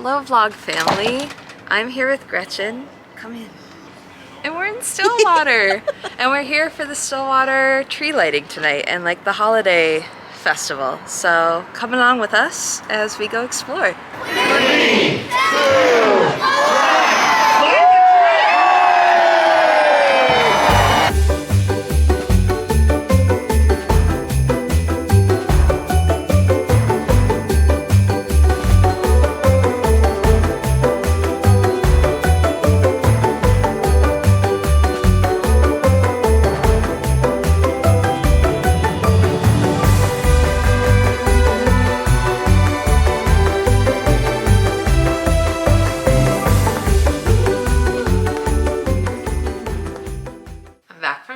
Hello vlog family. I'm here with Gretchen. Come in. And we're in Stillwater. And we're here for the Stillwater tree lighting tonight and like the holiday festival. So come along with us as we go explore. 3, 2, 1.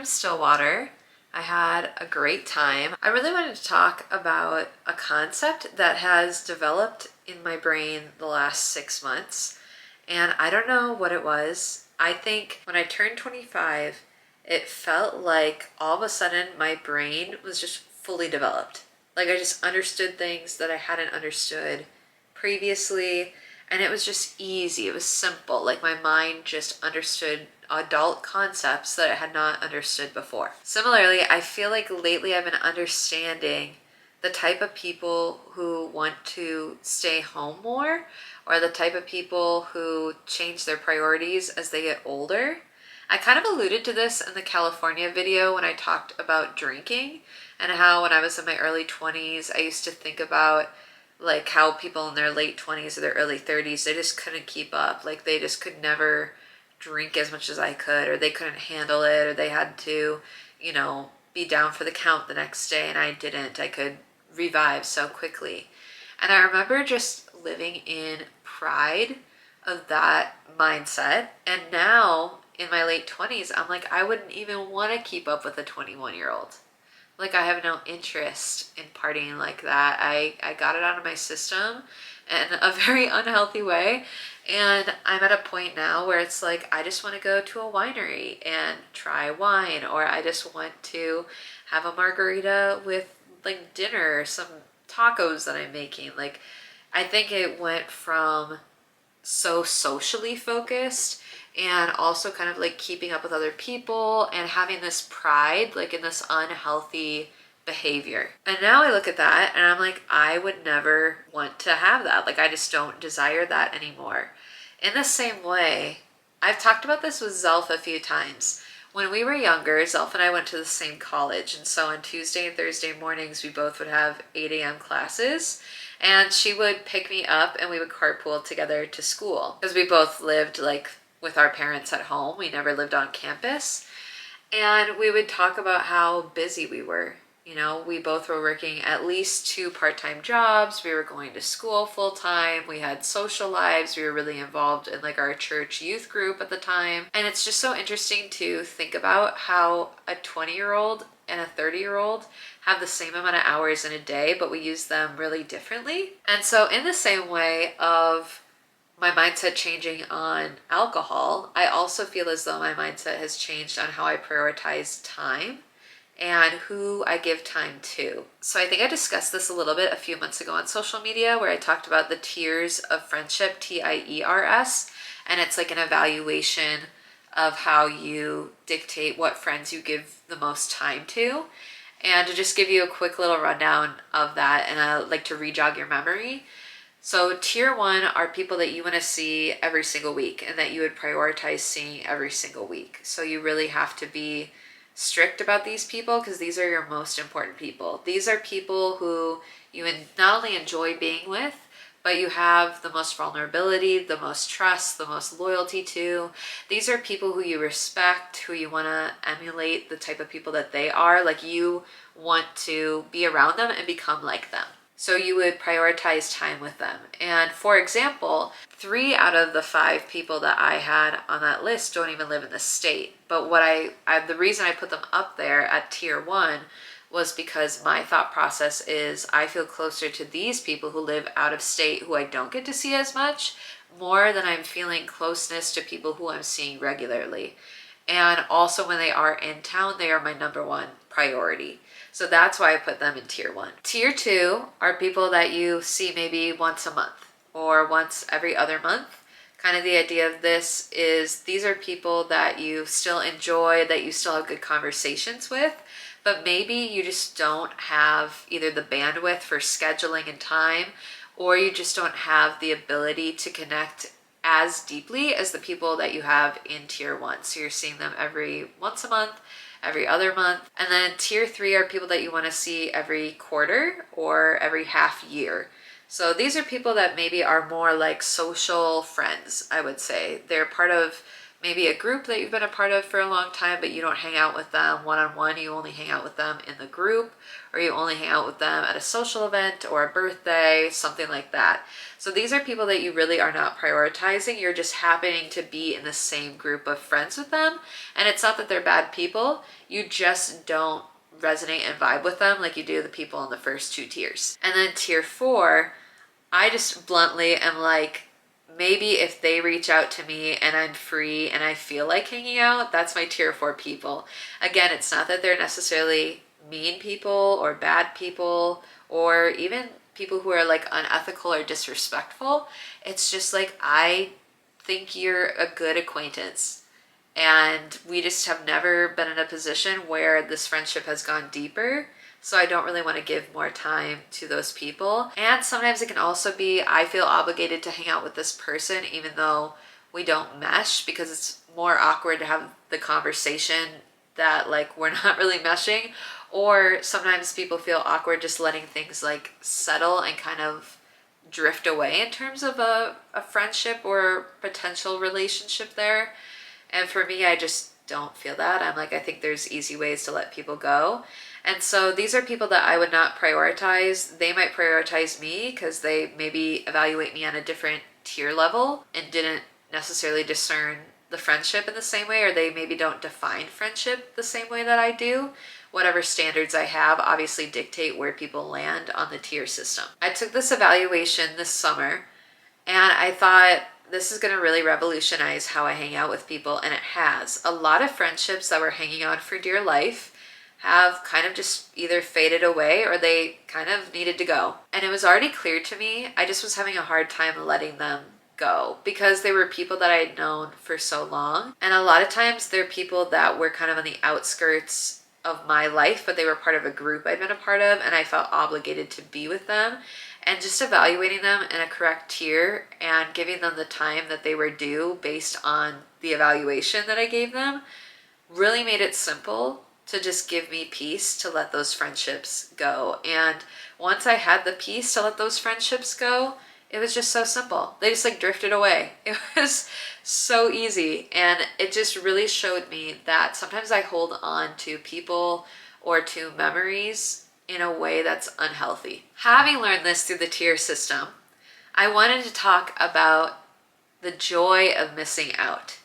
Stillwater. I had a great time. I really wanted to talk about a concept that has developed in my brain the last 6 months, and I don't know what it was. I think when I turned 25, it felt like all of a sudden my brain was just fully developed. Like I just understood things that I hadn't understood previously, and it was just easy. It was simple. Like my mind just understood adult concepts that I had not understood before. Similarly, I feel like lately I've been understanding the type of people who want to stay home more, or the type of people who change their priorities as they get older. I kind of alluded to this in the California video when I talked about drinking and how when I was in my early 20s, I used to think about like how people in their late 20s or their early 30s, they just couldn't keep up. Like they just could never drink as much as I could, or they couldn't handle it, or they had to, you know, be down for the count the next day, and I didn't. I could revive so quickly. And I remember just living in pride of that mindset. And now in my late 20s, I'm like, I wouldn't even want to keep up with a 21-year-old. Like I have no interest in partying like that. I got it out of my system in a very unhealthy way. And I'm at a point now where it's like, I just want to go to a winery and try wine, or I just want to have a margarita with like dinner, some tacos that I'm making. Like, I think it went from so socially focused and also kind of like keeping up with other people and having this pride, like in this unhealthy behavior. And now I look at that and I'm like, I would never want to have that. Like, I just don't desire that anymore. In the same way, I've talked about this with Zelf a few times. When we were younger, Zelf and I went to the same college. And so on Tuesday and Thursday mornings, we both would have 8 a.m. classes. And she would pick me up and we would carpool together to school. Because we both lived like with our parents at home. We never lived on campus. And we would talk about how busy we were. You know, we both were working at least 2 part-time jobs. We were going to school full-time. We had social lives. We were really involved in like our church youth group at the time. And it's just so interesting to think about how a 20-year-old and a 30-year-old have the same amount of hours in a day, but we use them really differently. And so in the same way of my mindset changing on alcohol, I also feel as though my mindset has changed on how I prioritize time and who I give time to. So I think I discussed this a little bit a few months ago on social media where I talked about the tiers of friendship, TIERS, and it's like an evaluation of how you dictate what friends you give the most time to. And to just give you a quick little rundown of that, and I like to re-jog your memory. So tier 1 are people that you want to see every single week and that you would prioritize seeing every single week. So you really have to be strict about these people because these are your most important people. These are people who you not only enjoy being with, but you have the most vulnerability, the most trust, the most loyalty to. These are people who you respect, who you want to emulate the type of people that they are. Like you want to be around them and become like them. So you would prioritize time with them. And for example, 3 out of the 5 people that I had on that list don't even live in the state. But what the reason I put them up there at tier 1 was because my thought process is I feel closer to these people who live out of state who I don't get to see as much, more than I'm feeling closeness to people who I'm seeing regularly. And also when they are in town, they are my #1 priority. So that's why I put them in tier 1. Tier 2 are people that you see maybe once a month or once every other month. Kind of the idea of this is these are people that you still enjoy, that you still have good conversations with, but maybe you just don't have either the bandwidth for scheduling and time, or you just don't have the ability to connect as deeply as the people that you have in tier 1. So you're seeing them every once a month, every other month. And then tier 3 are people that you want to see every quarter or every half year. So these are people that maybe are more like social friends, I would say. They're part of maybe a group that you've been a part of for a long time, but you don't hang out with them one-on-one. You only hang out with them in the group, or you only hang out with them at a social event or a birthday, something like that. So these are people that you really are not prioritizing. You're just happening to be in the same group of friends with them. And it's not that they're bad people. You just don't resonate and vibe with them like you do the people in the first 2 tiers. And then tier 4, I just bluntly am like, maybe if they reach out to me and I'm free and I feel like hanging out, that's my tier 4 people. Again, it's not that they're necessarily mean people or bad people or even people who are like unethical or disrespectful. It's just like, I think you're a good acquaintance. And we just have never been in a position where this friendship has gone deeper. So I don't really want to give more time to those people. And sometimes it can also be, I feel obligated to hang out with this person even though we don't mesh, because it's more awkward to have the conversation that like we're not really meshing. Or sometimes people feel awkward just letting things like settle and kind of drift away in terms of a friendship or potential relationship there. And for me, I just don't feel that. I'm like, I think there's easy ways to let people go. And so these are people that I would not prioritize. They might prioritize me because they maybe evaluate me on a different tier level and didn't necessarily discern the friendship in the same way, or they maybe don't define friendship the same way that I do. Whatever standards I have obviously dictate where people land on the tier system. I took this evaluation this summer and I thought, this is going to really revolutionize how I hang out with people, and it has. A lot of friendships that were hanging on for dear life have kind of just either faded away or they kind of needed to go. And it was already clear to me, I just was having a hard time letting them go because they were people that I had known for so long. And a lot of times they're people that were kind of on the outskirts of my life, but they were part of a group I'd been a part of, and I felt obligated to be with them. And just evaluating them in a correct tier and giving them the time that they were due based on the evaluation that I gave them really made it simple to just give me peace to let those friendships go. And once I had the peace to let those friendships go, it was just so simple. They just like drifted away. It was so easy. And it just really showed me that sometimes I hold on to people or to memories in a way that's unhealthy. Having learned this through the tier system, I wanted to talk about the joy of missing out.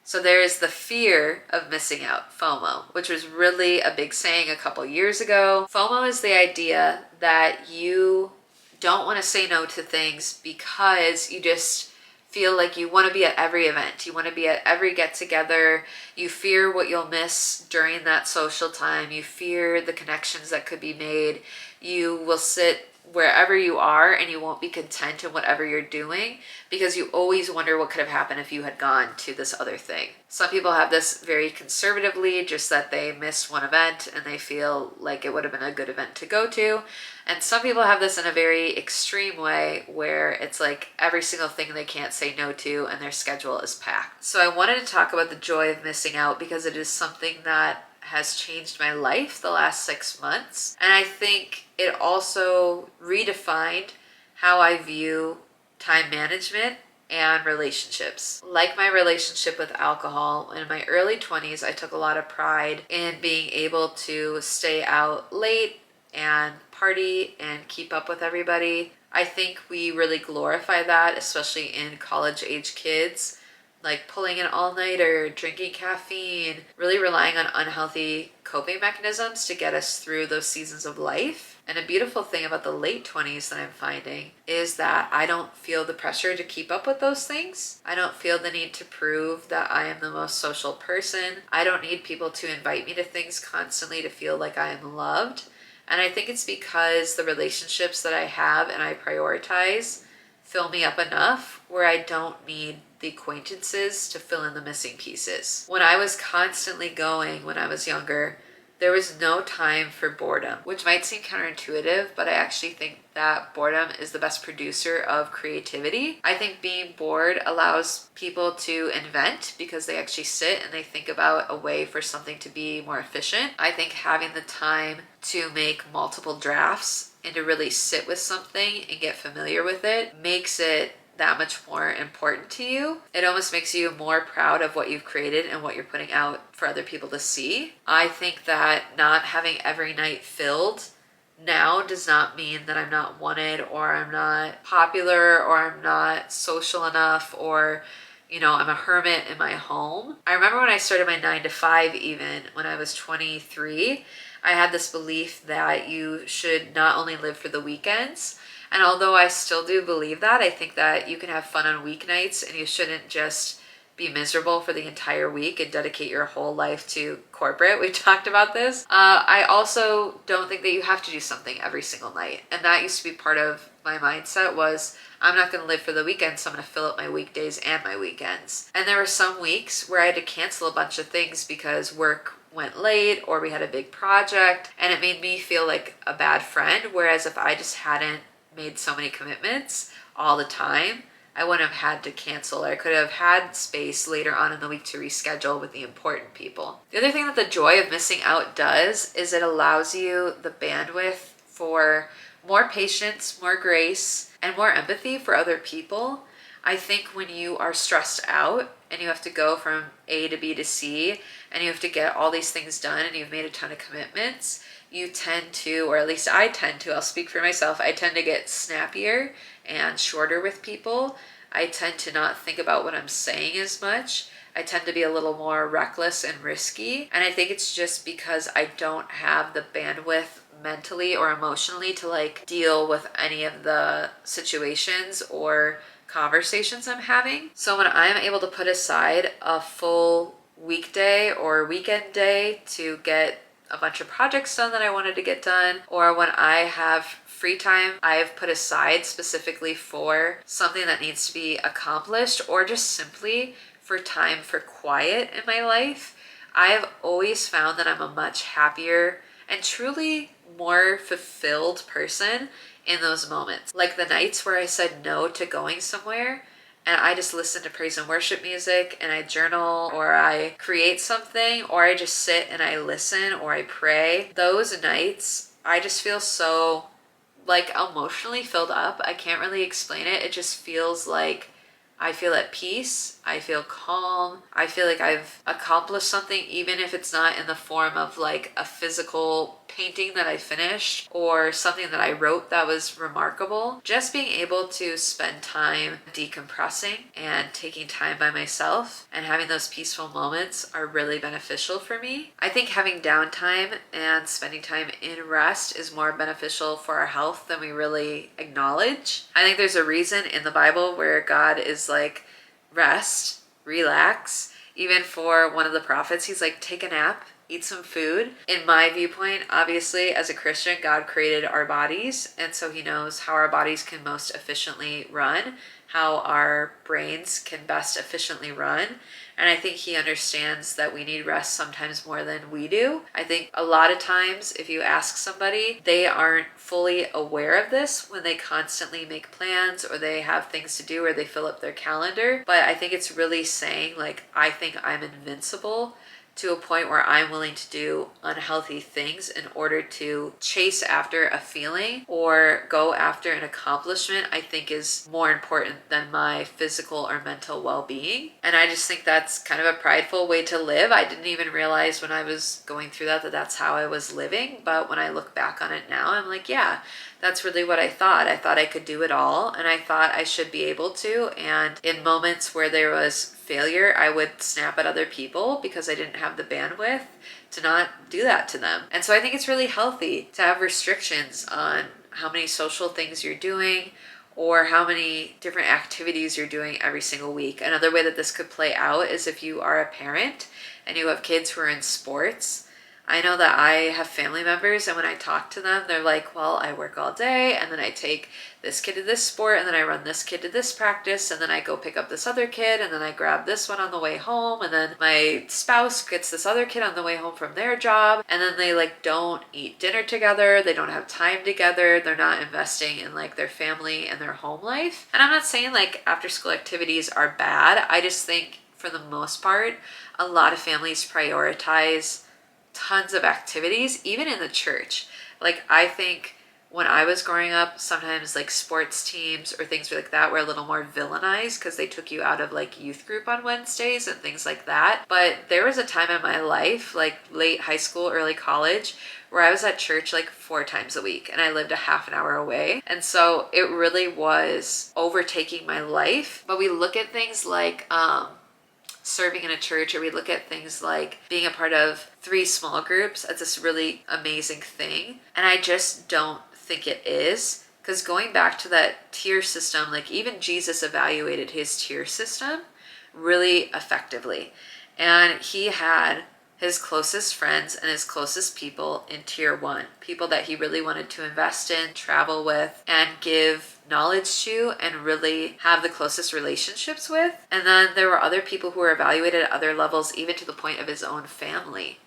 So there is the fear of missing out, FOMO, which was really a big saying a couple years ago. FOMO is the idea that you don't want to say no to things because you just feel like you want to be at every event. You want to be at every get-together. You fear what you'll miss during that social time. You fear the connections that could be made. You will sit wherever you are and you won't be content in whatever you're doing because you always wonder what could have happened if you had gone to this other thing. Some people have this very conservatively, just that they missed one event and they feel like it would have been a good event to go to. And some people have this in a very extreme way where it's like every single thing they can't say no to and their schedule is packed. So I wanted to talk about the joy of missing out because it is something that has changed my life the last 6 months. And I think it also redefined how I view time management and relationships. Like my relationship with alcohol, in my early 20s, I took a lot of pride in being able to stay out late and party and keep up with everybody. I think we really glorify that, especially in college age kids, like pulling an all-nighter, drinking caffeine, really relying on unhealthy coping mechanisms to get us through those seasons of life. And a beautiful thing about the late 20s that I'm finding is that I don't feel the pressure to keep up with those things. I don't feel the need to prove that I am the most social person. I don't need people to invite me to things constantly to feel like I am loved. And I think it's because the relationships that I have and I prioritize fill me up enough where I don't need the acquaintances to fill in the missing pieces. When I was constantly going when I was younger, there was no time for boredom, which might seem counterintuitive, but I actually think that boredom is the best producer of creativity. I think being bored allows people to invent because they actually sit and they think about a way for something to be more efficient. I think having the time to make multiple drafts and to really sit with something and get familiar with it makes it that much more important to you. It almost makes you more proud of what you've created and what you're putting out for other people to see. I think that not having every night filled now does not mean that I'm not wanted or I'm not popular or I'm not social enough or I'm a hermit in my home. I remember when I started my 9 to 5, even when I was 23, I had this belief that you should not only live for the weekends. And although I still do believe that, I think that you can have fun on weeknights and you shouldn't just be miserable for the entire week and dedicate your whole life to corporate. We talked about this. I also don't think that you have to do something every single night. And that used to be part of my mindset was, I'm not going to live for the weekends, so I'm going to fill up my weekdays and my weekends. And there were some weeks where I had to cancel a bunch of things because work went late or we had a big project and it made me feel like a bad friend. Whereas if I just hadn't made so many commitments all the time, I wouldn't have had to cancel. I could have had space later on in the week to reschedule with the important people. The other thing that the joy of missing out does is it allows you the bandwidth for more patience, more grace, and more empathy for other people. I think when you are stressed out and you have to go from A to B to C and you have to get all these things done and you've made a ton of commitments, you tend to, or at least I tend to, I'll speak for myself, I tend to get snappier and shorter with people. I tend to not think about what I'm saying as much. I tend to be a little more reckless and risky. And I think it's just because I don't have the bandwidth mentally or emotionally to deal with any of the situations or conversations I'm having. So when I'm able to put aside a full weekday or weekend day to get a bunch of projects done that I wanted to get done, or when I have free time I've put aside specifically for something that needs to be accomplished, or just simply for time for quiet in my life, I've always found that I'm a much happier and truly more fulfilled person in those moments. Like the nights where I said no to going somewhere and I just listen to praise and worship music and I journal or I create something or I just sit and I listen or I pray. Those nights, I just feel so emotionally filled up. I can't really explain it. It just feels like I feel at peace. I feel calm. I feel like I've accomplished something, even if it's not in the form of a physical painting that I finished or something that I wrote that was remarkable. Just being able to spend time decompressing and taking time by myself and having those peaceful moments are really beneficial for me. I think having downtime and spending time in rest is more beneficial for our health than we really acknowledge. I think there's a reason in the Bible where God is rest, relax. Even for one of the prophets, he's take a nap, eat some food. In my viewpoint, obviously, as a Christian, God created our bodies, and so he knows how our bodies can most efficiently run, how our brains can best efficiently run. And I think he understands that we need rest sometimes more than we do. I think a lot of times if you ask somebody, they aren't fully aware of this when they constantly make plans or they have things to do or they fill up their calendar. But I think it's really saying I think I'm invincible to a point where I'm willing to do unhealthy things in order to chase after a feeling or go after an accomplishment, I think is more important than my physical or mental well-being. And I just think that's kind of a prideful way to live. I didn't even realize when I was going through that that's how I was living. But when I look back on it now, I'm yeah, that's really what I thought. I thought I could do it all and I thought I should be able to. And in moments where there was failure, I would snap at other people because I didn't have the bandwidth to not do that to them. And so I think it's really healthy to have restrictions on how many social things you're doing or how many different activities you're doing every single week. Another way that this could play out is if you are a parent and you have kids who are in sports. I know that I have family members, and when I talk to them, they're like, well, I work all day, and then I take this kid to this sport, and then I run this kid to this practice, and then I go pick up this other kid, and then I grab this one on the way home, and then my spouse gets this other kid on the way home from their job, and then they like don't eat dinner together, they don't have time together, they're not investing in like their family and their home life. And I'm not saying like after school activities are bad, I just think for the most part, a lot of families prioritize tons of activities, even in the church. Like I think when I was growing up, sometimes like sports teams or things like that were a little more villainized because they took you out of like youth group on Wednesdays and things like that. But there was a time in my life, like late high school, early college, where I was at church like 4 times a week, and I lived a half an hour away. And so it really was overtaking my life. But we look at things like serving in a church, or we look at things like being a part of 3 small groups as this really amazing thing. And I just don't think it is, because going back to that tier system, like even Jesus evaluated his tier system really effectively. And he had his closest friends and his closest people in tier 1, people that he really wanted to invest in, travel with, and give knowledge to, and really have the closest relationships with. And then there were other people who were evaluated at other levels, even to the point of his own family.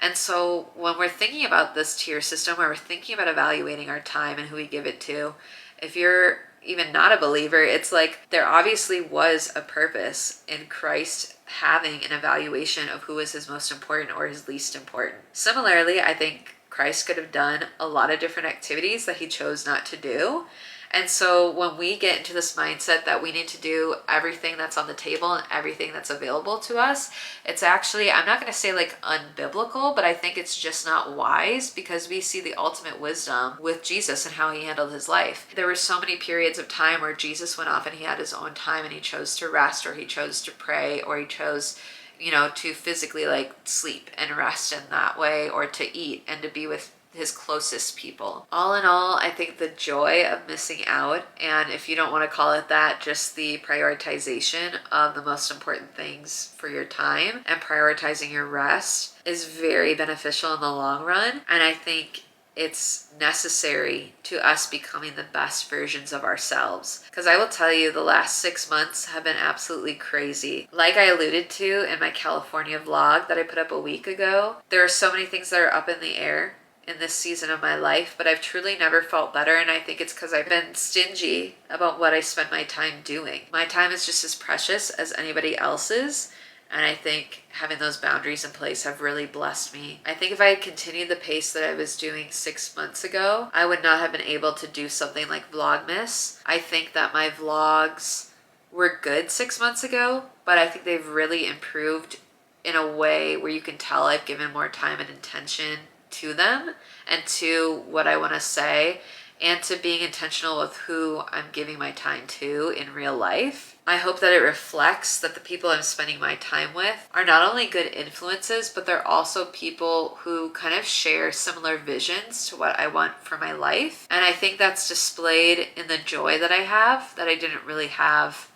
And so when we're thinking about this tier system, where we're thinking about evaluating our time and who we give it to, if you're even not a believer, it's like there obviously was a purpose in Christ having an evaluation of who is his most important or his least important. Similarly, I think Christ could have done a lot of different activities that he chose not to do. And so when we get into this mindset that we need to do everything that's on the table and everything that's available to us, it's actually, I'm not going to say like unbiblical, but I think it's just not wise, because we see the ultimate wisdom with Jesus and how he handled his life. There were so many periods of time where Jesus went off and he had his own time, and he chose to rest, or he chose to pray, or he chose, you know, to physically like sleep and rest in that way, or to eat and to be with his closest people. All in all, I think the joy of missing out, and if you don't want to call it that, just the prioritization of the most important things for your time and prioritizing your rest, is very beneficial in the long run. And I think it's necessary to us becoming the best versions of ourselves. Because I will tell you, the last 6 months have been absolutely crazy. Like I alluded to in my California vlog that I put up a week ago, there are so many things that are up in the air in this season of my life, but I've truly never felt better. And I think it's because I've been stingy about what I spend my time doing. My time is just as precious as anybody else's. And I think having those boundaries in place have really blessed me. I think if I had continued the pace that I was doing 6 months ago, I would not have been able to do something like Vlogmas. I think that my vlogs were good 6 months ago, but I think they've really improved in a way where you can tell I've given more time and intention to them and to what I want to say, and to being intentional with who I'm giving my time to in real life. I hope that it reflects that the people I'm spending my time with are not only good influences, but they're also people who kind of share similar visions to what I want for my life. And I think that's displayed in the joy that I have that I didn't really have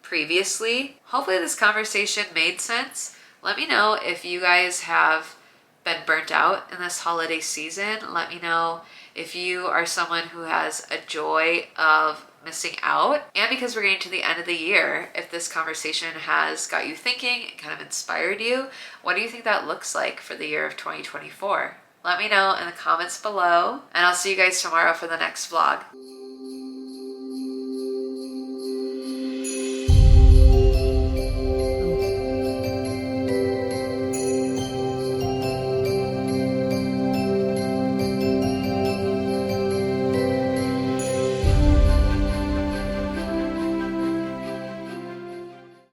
previously. Hopefully this conversation made sense. Let me know if you guys have been burnt out in this holiday season. Let me know if you are someone who has a joy of missing out. And because we're getting to the end of the year, if this conversation has got you thinking and kind of inspired you, what do you think that looks like for the year of 2024? Let me know in the comments below, and I'll see you guys tomorrow for the next vlog.